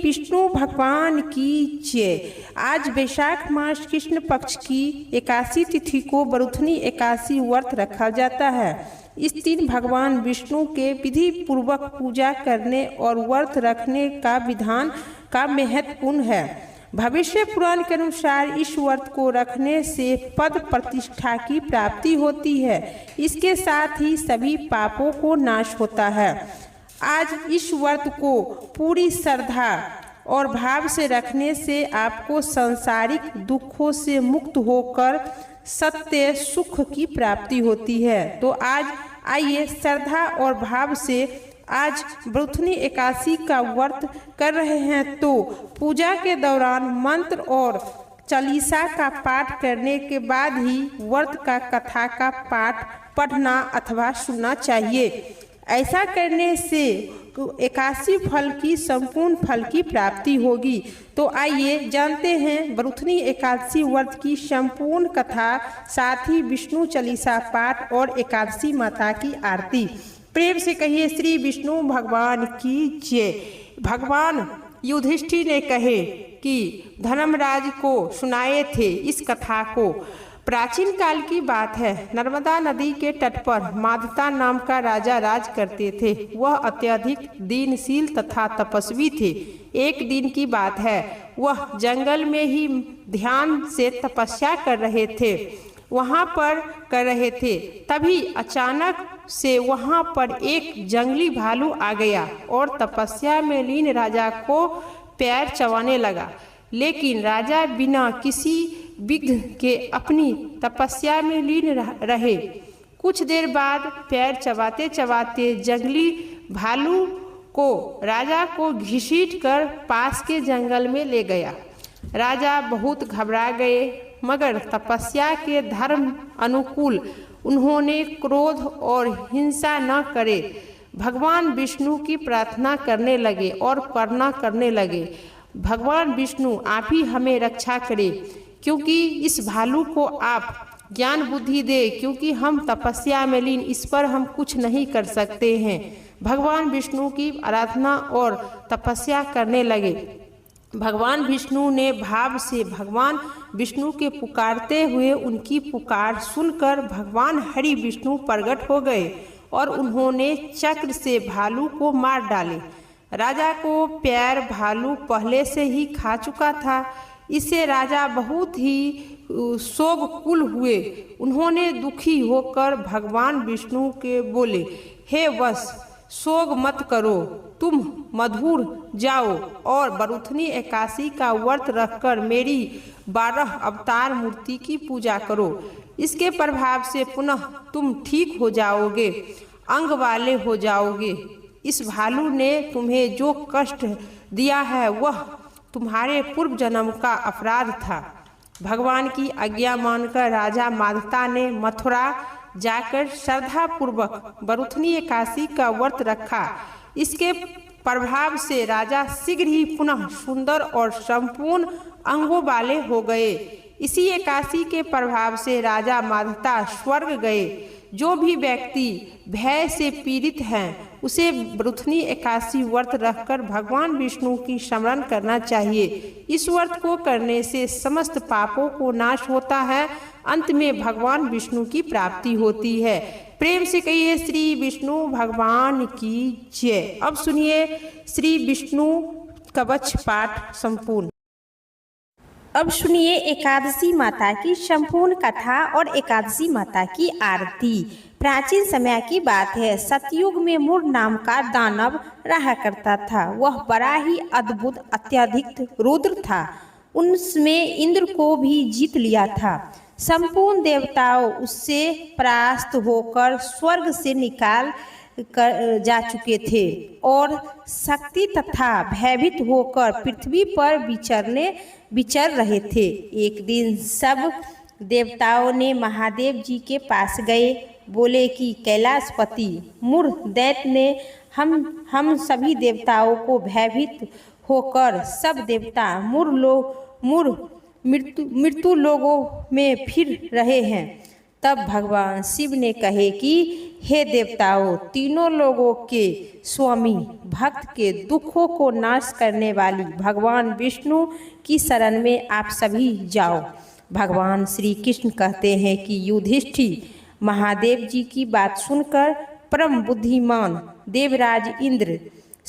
विष्णु भगवान की जय। आज वैशाख मास कृष्ण पक्ष की एकादशी तिथि को बरुथनी एकादशी व्रत रखा जाता है। इस दिन भगवान विष्णु के विधि पूर्वक पूजा करने और व्रत रखने का विधान का महत्वपूर्ण है। भविष्य पुराण के अनुसार इस व्रत को रखने से पद प्रतिष्ठा की प्राप्ति होती है। इसके साथ ही सभी पापों को नाश होता है। आज इस व्रत को पूरी श्रद्धा और भाव से रखने से आपको सांसारिक दुखों से मुक्त होकर सत्य सुख की प्राप्ति होती है। तो आज आइए श्रद्धा और भाव से आज बरुथनी एकादशी का व्रत कर रहे हैं तो पूजा के दौरान मंत्र और चालीसा का पाठ करने के बाद ही व्रत का कथा का पाठ पढ़ना अथवा सुनना चाहिए। ऐसा करने से एकादशी फल की संपूर्ण फल की प्राप्ति होगी। तो आइए जानते हैं बरुथनी एकादशी व्रत की संपूर्ण कथा, साथ ही विष्णु चालीसा पाठ और एकादशी माता की आरती। प्रेम से कहिए श्री विष्णु भगवान की जय। भगवान युधिष्ठिर ने कहे कि धर्मराज को सुनाए थे इस कथा को। प्राचीन काल की बात है। नर्मदा नदी के तट पर माधता नाम का राजा राज करते थे। वह अत्यधिक दीनशील तथा तपस्वी थे। एक दिन की बात है, वह जंगल में ही ध्यान से तपस्या कर रहे थे। तभी अचानक से वहां पर एक जंगली भालू आ गया और तपस्या में लीन राजा को पैर चबाने लगा। लेकिन राजा बिना किसी विघ्न के अपनी तपस्या में लीन रहे। कुछ देर बाद पैर चबाते चबाते जंगली भालू को राजा को घसीट कर पास के जंगल में ले गया। राजा बहुत घबरा गए, मगर तपस्या के धर्म अनुकूल उन्होंने क्रोध और हिंसा न करे। भगवान विष्णु की प्रार्थना करने लगे और प्रार्थना करने लगे, भगवान विष्णु आप ही हमें रक्षा करें, क्योंकि इस भालू को आप ज्ञान बुद्धि दे, क्योंकि हम तपस्या में लीन, इस पर हम कुछ नहीं कर सकते हैं। भगवान विष्णु की आराधना और तपस्या करने लगे। भगवान विष्णु ने भाव से भगवान विष्णु के पुकारते हुए उनकी पुकार सुनकर भगवान हरि विष्णु प्रकट हो गए और उन्होंने चक्र से भालू को मार डाले। राजा को पैर भालू पहले से ही खा चुका था। इससे राजा बहुत ही शोककुल हुए। उन्होंने दुखी होकर भगवान विष्णु के बोले, हे वश, शोक मत करो, तुम मधुर जाओ और बरुथनी एकादशी का व्रत रखकर मेरी 12 अवतार मूर्ति की पूजा करो। इसके प्रभाव से पुनः तुम ठीक हो जाओगे, अंग वाले हो जाओगे। इस भालू ने तुम्हें जो कष्ट दिया है वह तुम्हारे पूर्व जन्म का अपराध था। भगवान की आज्ञा मानकर राजा माधता ने मथुरा जाकर श्रद्धा पूर्वक बरुथनी एकादशी का व्रत रखा। इसके प्रभाव से राजा शीघ्र ही पुनः सुंदर और संपूर्ण अंगों वाले हो गए। इसी एकादशी के प्रभाव से राजा माधता स्वर्ग गए। जो भी व्यक्ति भय से पीड़ित हैं उसे बरुथनी एकादशी व्रत रखकर भगवान विष्णु की स्मरण करना चाहिए। इस व्रत को करने से समस्त पापों को नाश होता है। अंत में भगवान विष्णु की प्राप्ति होती है। प्रेम से कहिए श्री विष्णु भगवान की जय। अब सुनिए श्री विष्णु कवच पाठ संपूर्ण। अब सुनिए एकादशी माता की संपूर्ण कथा और एकादशी माता की आरती। प्राचीन समय की बात है। सतयुग में मुर नाम का दानव रहा करता था। वह बड़ा ही अद्भुत अत्यधिक रुद्र था। उसमें इंद्र को भी जीत लिया था। संपूर्ण देवताओं उससे परास्त होकर स्वर्ग से निकाल कर जा चुके थे और शक्ति तथा भयभीत होकर पृथ्वी पर विचर रहे थे। एक दिन सब देवताओं ने महादेव जी के पास गए। बोले कि कैलाशपति मुर दैत्य ने हम सभी देवताओं को भयभीत होकर सब देवता मृत्यु लोगों में फिर रहे हैं। तब भगवान शिव ने कहे कि हे देवताओं, तीनों लोगों के स्वामी, भक्त के दुखों को नाश करने वाली भगवान विष्णु की शरण में आप सभी जाओ। भगवान श्री कृष्ण कहते हैं कि युधिष्ठिर महादेव जी की बात सुनकर परम बुद्धिमान देवराज इंद्र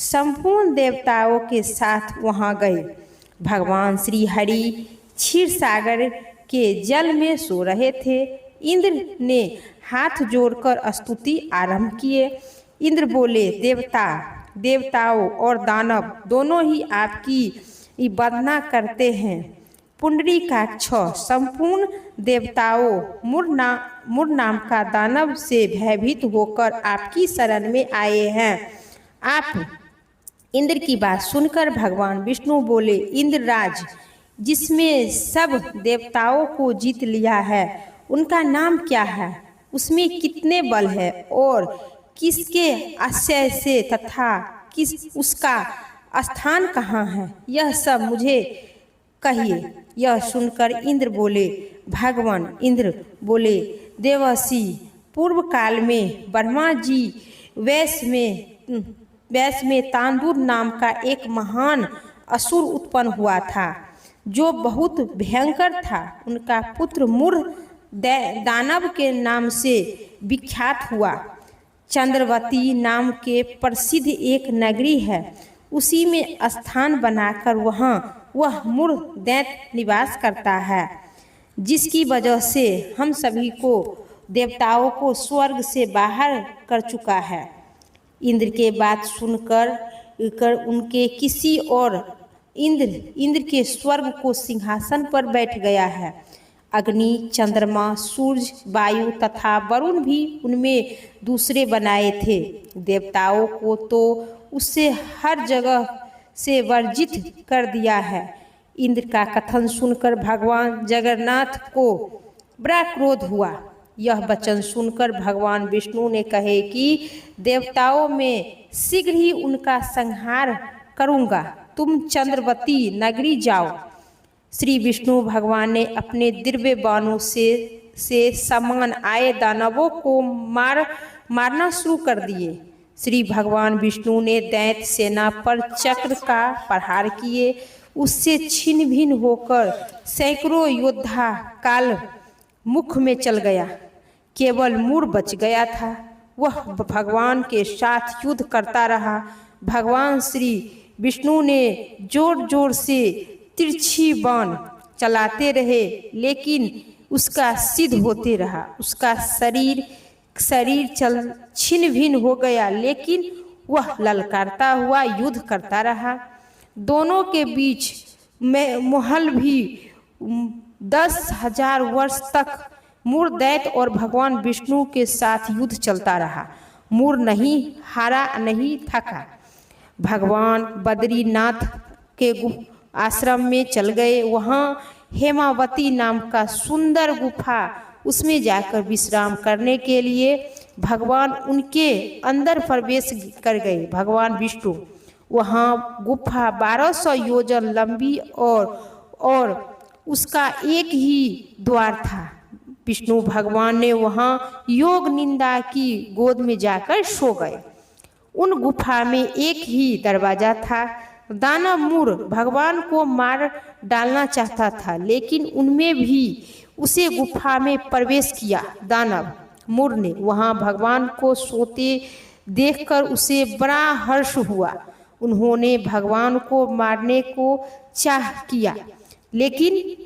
संपूर्ण देवताओं के साथ वहां गए। भगवान श्री हरि क्षीर सागर के जल में सो रहे थे। इंद्र ने हाथ जोड़कर स्तुति आरंभ किए। इंद्र बोले, देवताओं और दानव दोनों ही आपकी वंदना करते हैं। पुंडरीकाक्ष संपूर्ण देवताओं मुर नाम का दानव से भयभीत होकर आपकी शरण में आए हैं। आप इंद्र की बात सुनकर भगवान विष्णु बोले, इंद्रराज, जिसमें सब देवताओं को जीत लिया है, उनका नाम क्या है? उसमें कितने बल है और किसके आश्रय से तथा उसका स्थान कहाँ है? यह सब मुझे कहिए। यह सुनकर इंद्र बोले, भगवान इंद्र बोले, देवर्षि, पूर्व काल में ब्रह्मा जी वैश में तांदूर नाम का एक महान असुर उत्पन्न हुआ था, जो बहुत भयंकर था। उनका पुत्र मुर दानव के नाम से विख्यात हुआ। चंद्रवती नाम के प्रसिद्ध एक नगरी है, उसी में स्थान बनाकर वह मुर दैत्य निवास करता है, जिसकी वजह से हम सभी को देवताओं को स्वर्ग से बाहर कर चुका है। इंद्र के बात सुनकर उनके किसी और इंद्र के स्वर्ग को सिंहासन पर बैठ गया है। अग्नि, चंद्रमा, सूर्य, वायु तथा वरुण भी उनमें दूसरे बनाए थे। देवताओं को तो उससे हर जगह से वर्जित कर दिया है। इंद्र का कथन सुनकर भगवान जगन्नाथ को बड़ा क्रोध हुआ। यह वचन सुनकर भगवान विष्णु ने कहे कि देवताओं में शीघ्र ही उनका संहार करूंगा, तुम चंद्रवती नगरी जाओ। श्री विष्णु भगवान ने अपने दिव्य बाणों से समान आए दानवों को मारना शुरू कर दिए। श्री भगवान विष्णु ने दैत्य सेना पर चक्र का प्रहार किए। उससे छिन्न भिन्न होकर सैकड़ों योद्धा काल मुख में चल गया। केवल मुर बच गया था। वह भगवान के साथ युद्ध करता रहा। भगवान श्री विष्णु ने जोर जोर से तिरछी बाण चलाते रहे, लेकिन उसका सिद्ध होते रहा। उसका शरीर छिन्न भिन्न हो गया, लेकिन वह ललकारता हुआ युद्ध करता रहा। दोनों के बीच में महल भी 10,000 वर्ष तक मुर दैत्य और भगवान विष्णु के साथ युद्ध चलता रहा। मुर नहीं हारा, नहीं थका। भगवान बद्रीनाथ के आश्रम में चल गए। वहाँ हेमावती नाम का सुंदर गुफा, उसमें जाकर विश्राम करने के लिए भगवान उनके अंदर प्रवेश कर गए। भगवान विष्णु वहाँ गुफा 1200 योजन लंबी और उसका एक ही द्वार था। विष्णु भगवान ने वहाँ योग निंदा की गोद में जाकर सो गए। उन गुफा में एक ही दरवाजा था। दानव मुर भगवान को मार डालना चाहता था, लेकिन उनमें भी उसे गुफा में प्रवेश किया। दानव मुर ने वहाँ भगवान को सोते देखकर उसे बड़ा हर्ष हुआ। उन्होंने भगवान को मारने को चाह किया, लेकिन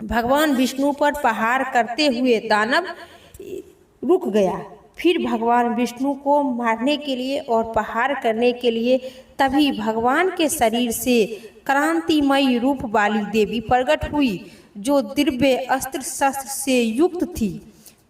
भगवान विष्णु पर प्रहार करते हुए दानव रुक गया। फिर भगवान विष्णु को मारने के लिए और प्रहार करने के लिए तभी भगवान के शरीर से क्रांतिमयी रूप वाली देवी प्रकट हुई, जो दिव्य अस्त्र शस्त्र से युक्त थी।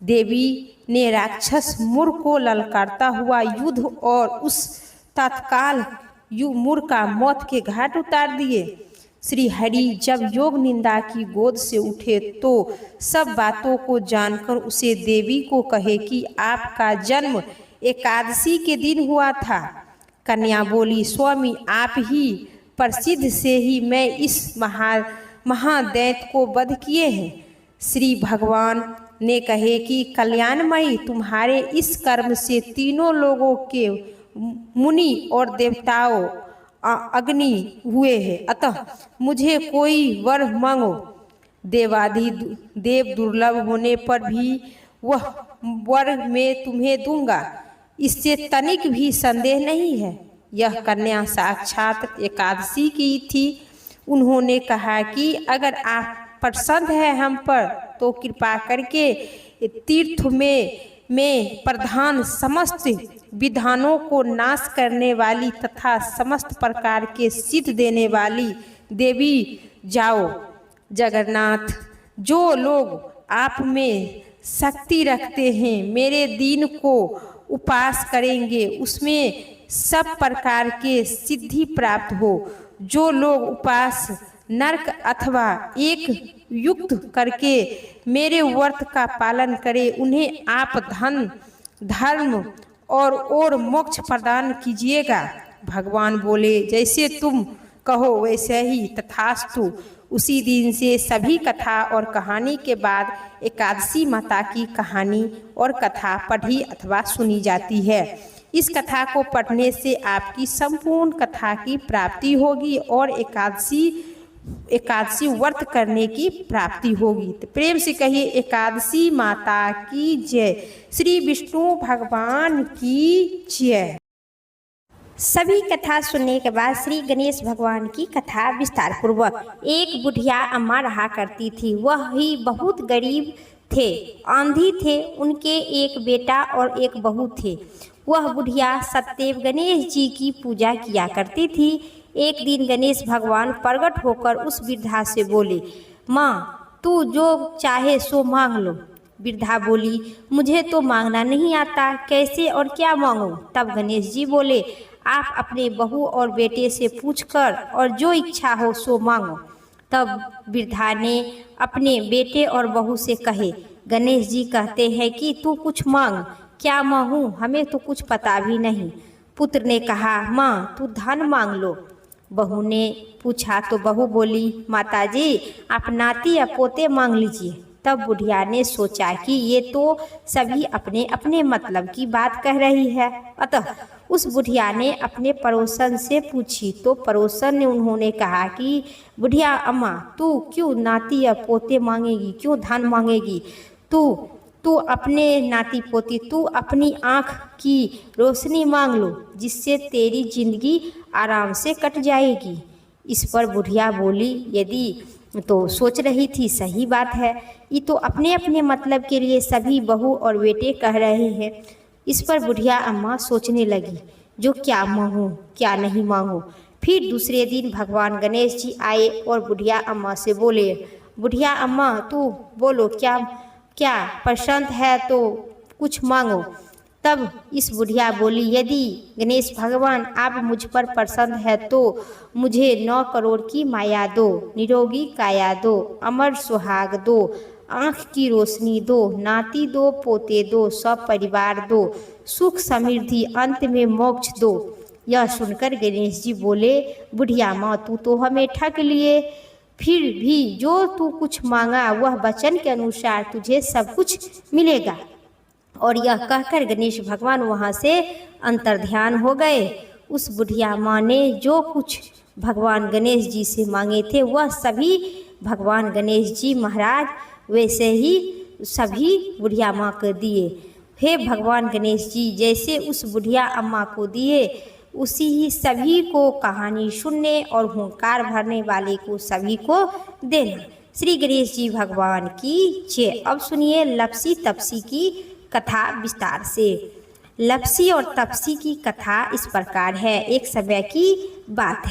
देवी ने राक्षस मुर को ललकारता हुआ युद्ध और उस तत्काल मुर का मौत के घाट उतार दिए। श्री हरि जब योग निंदा की गोद से उठे तो सब बातों को जानकर उसे देवी को कहे कि आपका जन्म एकादशी के दिन हुआ था। कन्या बोली, स्वामी आप ही प्रसिद्ध से ही मैं इस महादैत्य को वध किए हैं। श्री भगवान ने कहे कि कल्याणमयी, तुम्हारे इस कर्म से तीनों लोगों के मुनि और देवताओं अग्नि हुए हैं, अतः मुझे कोई वर मांगो। देवादि देव दुर्लभ होने पर भी वह वर मैं तुम्हें दूंगा, इससे तनिक भी संदेह नहीं है। यह कन्या साक्षात एकादशी की थी। उन्होंने कहा कि अगर आप प्रसन्न है हम पर तो कृपा करके तीर्थ में प्रधान समस्त विधानों को नाश करने वाली तथा समस्त प्रकार के सिद्ध देने वाली देवी जाओ। जगन्नाथ, जो लोग आप में शक्ति रखते हैं, मेरे दीन को उपास करेंगे, उसमें सब प्रकार के सिद्धि प्राप्त हो। जो लोग उपास नरक अथवा एक युक्त करके मेरे व्रत का पालन करें, उन्हें आप धन धर्म और मोक्ष प्रदान कीजिएगा। भगवान बोले, जैसे तुम कहो वैसे ही तथास्तु। उसी दिन से सभी कथा और कहानी के बाद एकादशी माता की कहानी और कथा पढ़ी अथवा सुनी जाती है। इस कथा को पढ़ने से आपकी संपूर्ण कथा की प्राप्ति होगी और एकादशी व्रत करने की प्राप्ति होगी। तो प्रेम से कहिए एकादशी माता की जय, श्री विष्णु भगवान की जय। सभी कथा सुनने के बाद श्री गणेश भगवान की कथा विस्तार पूर्वक। एक बुढ़िया अम्मा रहा करती थी। वह ही बहुत गरीब थे, आंधी थे। उनके एक बेटा और एक बहू थे। वह बुढ़िया सत्यदेव गणेश जी की पूजा किया करती थी। एक दिन गणेश भगवान प्रकट होकर उस वृद्धा से बोले, माँ, तू जो चाहे सो मांग लो। वृद्धा बोली, मुझे तो मांगना नहीं आता, कैसे और क्या मांगूं? तब गणेश जी बोले, आप अपने बहू और बेटे से पूछकर और जो इच्छा हो सो मांगो। तब वृद्धा ने अपने बेटे और बहू से कहे, गणेश जी कहते हैं कि तू कुछ मांग। क्या मांगूं? हमें तो कुछ पता भी नहीं। पुत्र ने कहा, माँ, तू धन मांग लो। बहू ने पूछा तो बहू बोली, माताजी, आप नाती या पोते मांग लीजिए। तब बुढ़िया ने सोचा कि ये तो सभी अपने अपने मतलब की बात कह रही है। अतः उस बुढ़िया ने अपने पड़ोसन से पूछी तो पड़ोसन ने उन्होंने कहा कि बुढ़िया अम्मा, तू क्यों नाती या पोते मांगेगी, क्यों धन मांगेगी? तू अपने नाती पोती, तू अपनी आँख की रोशनी मांग लो, जिससे तेरी जिंदगी आराम से कट जाएगी। इस पर बुढ़िया बोली, यदि तो सोच रही थी सही बात है, ये तो अपने अपने मतलब के लिए सभी बहू और बेटे कह रहे हैं। इस पर बुढ़िया अम्मा सोचने लगी, जो क्या मांगूं क्या नहीं मांगूं। फिर दूसरे दिन भगवान गणेश जी आए और बुढ़िया अम्मा से बोले, बुढ़िया अम्मा, तू बोलो, क्या पसंद है तो कुछ मांगो। तब इस बुढ़िया बोली, यदि गणेश भगवान आप मुझ पर प्रसन्न है तो मुझे 9 करोड़ की माया दो, निरोगी काया दो, अमर सुहाग दो, आँख की रोशनी दो, नाती दो, पोते दो, सब परिवार दो, सुख समृद्धि, अंत में मोक्ष दो। यह सुनकर गणेश जी बोले, बुढ़िया माँ, तू तो हमें ठग लिए। फिर भी जो तू कुछ मांगा वह वचन के अनुसार तुझे सब कुछ मिलेगा। और यह कहकर गणेश भगवान वहाँ से अंतर्ध्यान हो गए। उस बुढ़िया माँ ने जो कुछ भगवान गणेश जी से मांगे थे वह सभी भगवान गणेश जी महाराज वैसे ही सभी बुढ़िया माँ को दिए। हे भगवान गणेश जी, जैसे उस बुढ़िया अम्मा को दिए उसी ही सभी को कहानी सुनने और हुंकार भरने वाले को सभी को देना। श्री गणेश जी भगवान की जय। अब सुनिए लपसी तपसी की कथा विस्तार से। लपसी और तपसी की कथा इस प्रकार है। एक समय की बात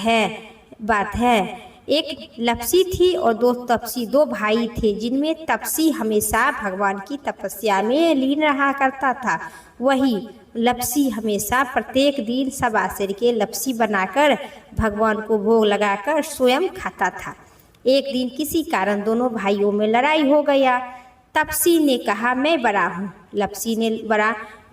है। एक लपसी थी और 2 तपसी, 2 भाई थे, जिनमें तपसी हमेशा भगवान की तपस्या में लीन रहा करता था। वही लपसी हमेशा प्रत्येक दिन सवा सेर के लपसी बनाकर भगवान को भोग लगाकर स्वयं खाता था। एक दिन किसी कारण दोनों भाइयों में लड़ाई हो गया। तपसी ने कहा, मैं बड़ा हूँ। लपसी ने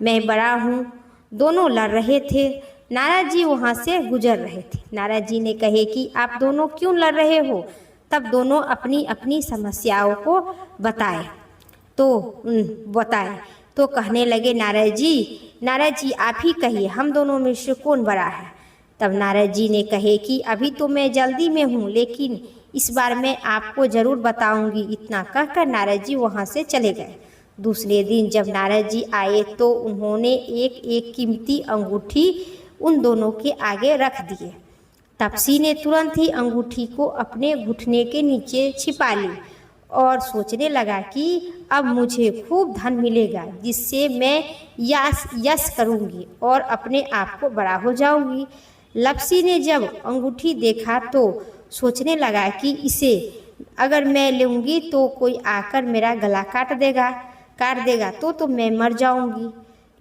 मैं बड़ा हूँ। दोनों लड़ रहे थे। नारद जी वहाँ से गुजर रहे थे। नारद जी ने कहे कि आप दोनों क्यों लड़ रहे हो? तब दोनों अपनी अपनी समस्याओं को बताए। तो बताए। तो कहने लगे नारद जी आप ही कहिए हम दोनों में से कौन बड़ा है। तब नारद जी ने कहे कि अभी तो मैं जल्दी में हूँ, लेकिन इस बार मैं आपको ज़रूर बताऊंगी। इतना कहकर नारद जी वहाँ से चले गए। दूसरे दिन जब नारद जी आए तो उन्होंने एक एक कीमती अंगूठी उन दोनों के आगे रख दिए। तपसी ने तुरंत ही अंगूठी को अपने घुटने के नीचे छिपा ली और सोचने लगा कि अब मुझे खूब धन मिलेगा, जिससे मैं यश करूंगी और अपने आप को बड़ा हो जाऊंगी। लपसी ने जब अंगूठी देखा तो सोचने लगा कि इसे अगर मैं लूँगी तो कोई आकर मेरा गला काट देगा तो मैं मर जाऊंगी,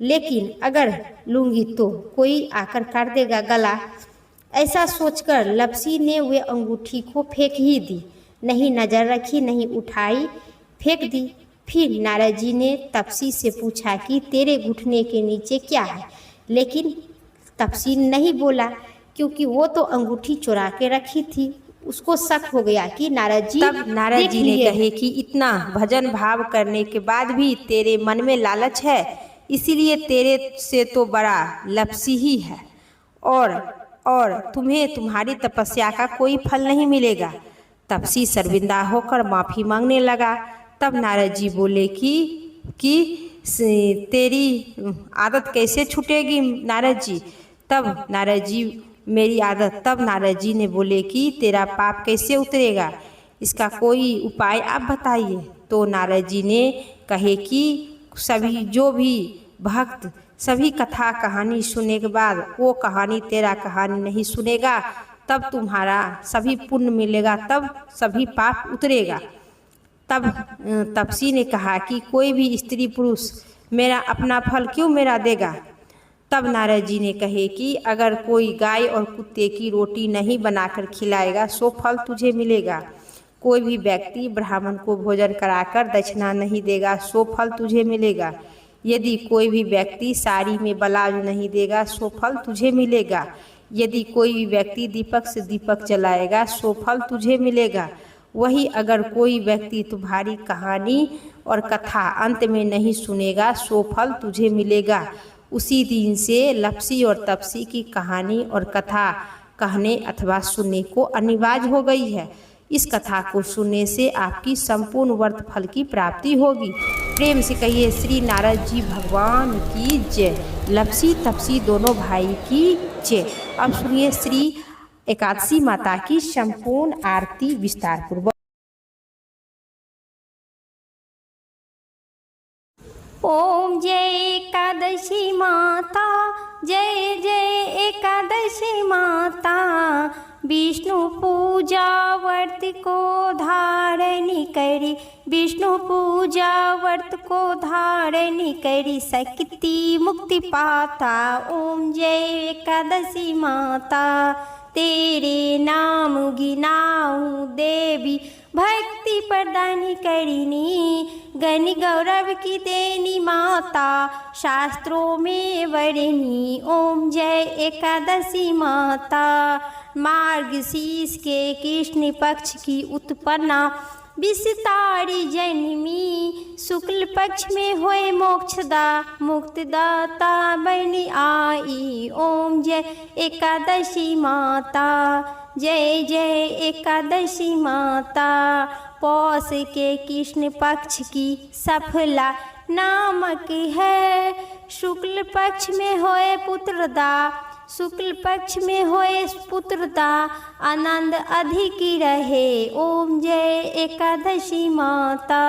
लेकिन अगर लूँगी तो कोई आकर काट देगा गला। ऐसा सोचकर लपसी ने वे अंगूठी को फेंक ही दी, नहीं नज़र रखी, नहीं उठाई, फेंक दी। फिर नारद जी ने तपसी से पूछा कि तेरे घुटने के नीचे क्या है, लेकिन तपसी नहीं बोला क्योंकि वो तो अंगूठी चुरा के रखी थी। उसको शक हो गया कि नारद जी तब नारद जी ने कहे कि इतना भजन भाव करने के बाद भी तेरे मन में लालच है, इसीलिए तेरे से तो बड़ा लपसी ही है और तुम्हें तुम्हारी तपस्या का कोई फल नहीं मिलेगा। तपसी शर्मिंदा होकर माफ़ी मांगने लगा। तब नारद जी बोले कि तेरी आदत कैसे छूटेगी नारद जी। तब नारद जी ने बोले कि तेरा पाप कैसे उतरेगा, इसका कोई उपाय आप बताइए। तो नारद जी ने कहे कि जो भी भक्त सभी कथा कहानी सुनने के बाद वो कहानी तेरा कहानी नहीं सुनेगा, तब तुम्हारा सभी पुण्य मिलेगा, तब सभी पाप उतरेगा। तब तपसी ने कहा कि कोई भी स्त्री पुरुष मेरा अपना फल क्यों मेरा देगा। तब नारद जी ने कहे कि अगर कोई गाय और कुत्ते की रोटी नहीं बनाकर खिलाएगा सो फल तुझे मिलेगा। कोई भी व्यक्ति ब्राह्मण को भोजन कराकर दक्षिणा नहीं देगा सो फल तुझे मिलेगा। यदि कोई भी व्यक्ति साड़ी में ब्लाउज नहीं देगा सो फल तुझे मिलेगा। यदि कोई भी व्यक्ति दीपक से दीपक जलाएगा सो फल तुझे मिलेगा। वही अगर कोई व्यक्ति तुम्हारी कहानी और कथा अंत में नहीं सुनेगा सो फल तुझे मिलेगा। उसी दिन से लपसी और तपसी की कहानी और कथा कहने अथवा सुनने को अनिवार्य हो गई है। इस कथा को सुनने से आपकी संपूर्ण व्रत फल की प्राप्ति होगी। प्रेम से कहिए श्री नारद जी भगवान की जय, लपसी तपसी दोनों भाई की जय। अब सुनिए श्री एकादशी माता की संपूर्ण आरती विस्तार पूर्वक। ओम जय एकादशी माता, जय जय एकादशी माता। विष्णु पूजा व्रत को धारण करी, विष्णु पूजा व्रत को धारण करी, शक्ति मुक्ति पाता। ओम जय एकादशी माता, तेरे नाम गिनाऊं देवी, भक्ति प्रदान करिनी, गण गौरव की देनी माता, शास्त्रों में वर्णी। ओम जय एकादशी माता, मार्गशीर्ष के कृष्ण पक्ष की उत्पन्ना, विस्तारी जन्मी, शुक्ल पक्ष में होए मोक्षदा, मुक्तदाता बनी आई। ओम जय एकादशी माता, जय जय एकादशी माता। पौष के कृष्ण पक्ष की सफला नामक है, शुक्ल पक्ष में होए पुत्रदा, शुक्ल पक्ष में होए पुत्रदा, आनंद अधिक रहे। ओम जय एकादशी माता,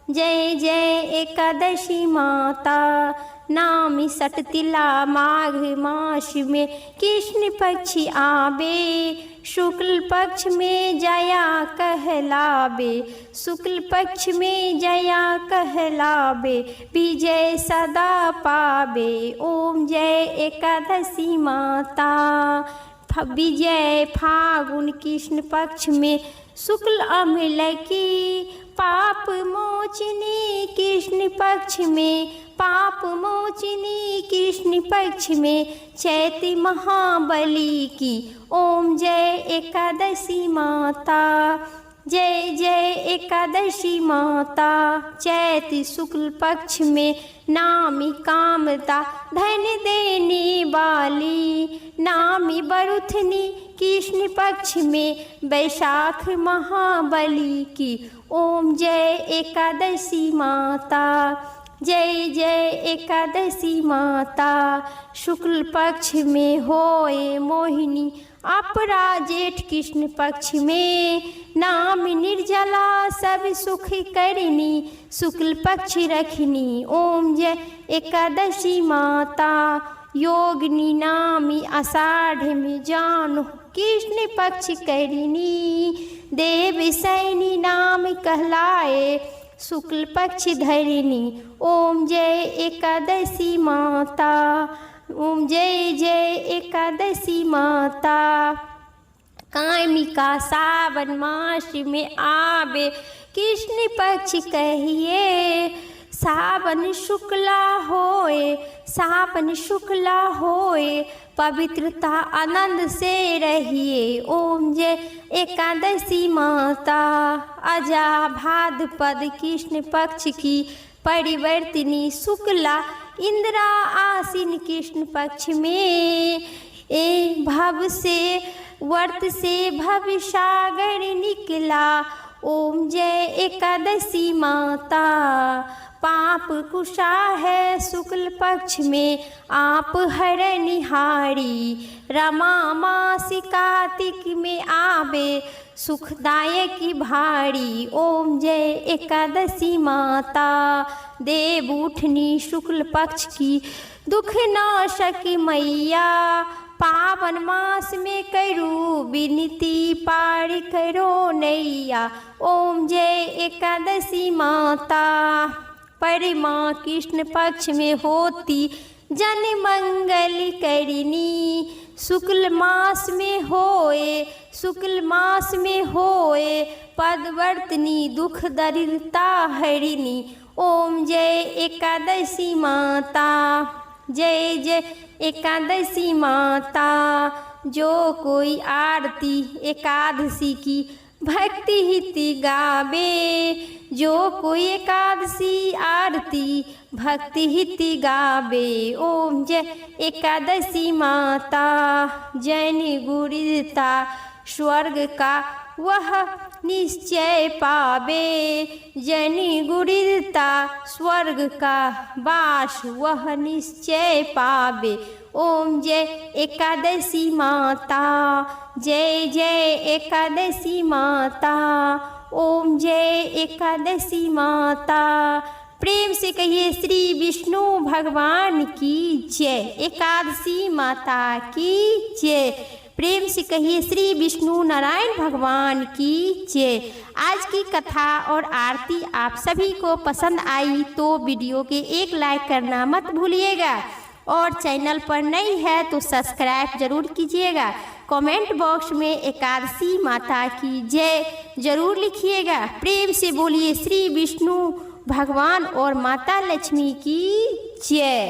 जय जय एकादशी माता। नामी सटतिला माघ मास में कृष्ण पक्ष आवे, शुक्ल पक्ष में जया कहलावे, शुक्ल पक्ष में जया कहलावे, विजय सदा पावे। ओम जय एकादशी माता, विजय फागुन कृष्ण पक्ष में शुक्ल अम्ल की, पाप मोचनी कृष्ण पक्ष में, पाप मोचनी कृष्ण पक्ष में, चैत्र महाबली की। ओम जय एकादशी माता, जय जय एकादशी माता, चैत शुक्ल पक्ष में नामी कामता, धन देने वाली नामी बरुथनी, कृष्ण पक्ष में वैशाख महाबली की। ओम जय एकादशी माता, जय जय एकादशी माता, शुक्ल पक्ष में होए मोहिनी, अपरा जेठ कृष्ण पक्ष में नाम निर्जला, सब सुख करनी, शुक्ल पक्ष रखनी। ओम जय एकादशी माता, योगिनी नामी आषाढ़ में जानो, कृष्ण पक्ष करनी, देव सैनी नाम कहलाए, शुक्ल पक्ष धरनी। ओम जय एकादशी माता, ओम जय जय एकादशी माता, कामिका सावन मास में आवे, कृष्ण पक्ष कहिए, सावन शुक्ला होए, सावन शुक्ला होए, पवित्रता आनंद से रहिए। ओम जय एकादशी माता, अजा भाद्रपद कृष्ण पक्ष की परिवर्तिनी, शुक्ला इंद्रा आसीन कृष्ण पक्ष में, ए भव से वर्त से भव सागर निकला। ओम जय एकादशी माता, पाप कुशा है शुक्ल पक्ष में, आप हर निहारी, रमा मासी कार्तिक में आवे, सुखदायक भारी। ओम जय एकादशी माता, देव उठनी शुक्ल पक्ष की, दुख नाशक मैया, पावन मास में करू विनती, पार करो नैया। ओम जय एकादशी माता, परिमा कृष्ण पक्ष में होती, जन मंगल करनी, शुक्ल मास में होए, शुक्ल मास में होए, पदवर्तनी, दुख दरिद्रता हरिणी। ओम जय एकादशी माता, जय जय एकादशी माता, जो कोई आरती एकादशी की भक्ति हित गावे, जो कोई एकादशी आरती भक्ति हित गावे। ओम जय एकादशी माता, जैन गुरुता स्वर्ग का वह निश्चय पावे, जैन गुरुता स्वर्ग का वास वह निश्चय पावे। ओम जय एकादशी माता, जय जय एकादशी माता, ओम जय एकादशी माता। प्रेम से कहिए श्री विष्णु भगवान की जय, एकादशी माता की जय। प्रेम से कहिए श्री विष्णु नारायण भगवान की जय। आज की कथा और आरती आप सभी को पसंद आई तो वीडियो के एक लाइक करना मत भूलिएगा, और चैनल पर नई है तो सब्सक्राइब जरूर कीजिएगा। कमेंट बॉक्स में एकादशी माता की जय जरूर लिखिएगा। प्रेम से बोलिए श्री विष्णु भगवान और माता लक्ष्मी की जय।